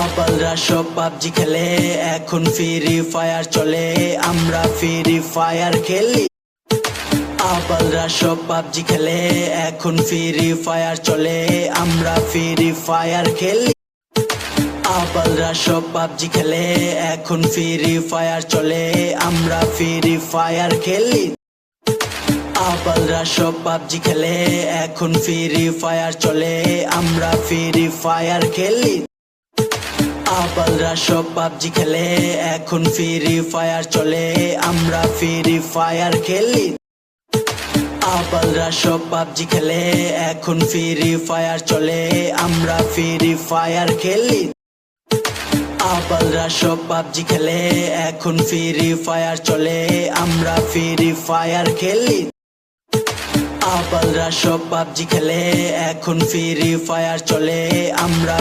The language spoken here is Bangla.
আবালরা সব পাবজি খেলে, এখন ফ্রি ফায়ার চলে, আমরা ফ্রি ফায়ার খেলি। আবালরা সব পাবজি খেলে, এখন ফ্রি ফায়ার চলে, আমরা ফ্রি ফায়ার খেলি। আবালরা সব পাবজি খেলে, এখন ফ্রি ফায়ার চলে, আমরা ফ্রি ফায়ার খেলি। আবালরা সব পাবজি খেলে, এখন ফ্রি ফায়ার চলে, আমরা ফ্রি ফায়ার খেলি। আবালরা সব পাবজি খেলে, এখন ফ্রি ফায়ার চলে, আমরা ফ্রি ফায়ার খেলি। আবালরা সব পাবজি খেলে, এখন ফ্রি ফায়ার চলে, আমরা ফ্রি ফায়ার খেলি। আবালরা সব পাবজি খেলে, এখন ফ্রি ফায়ার চলে, আমরা ফ্রি ফায়ার খেলি। আবালরা সব পাবজি খেলে, এখন ফ্রি ফায়ার চলে, আমরা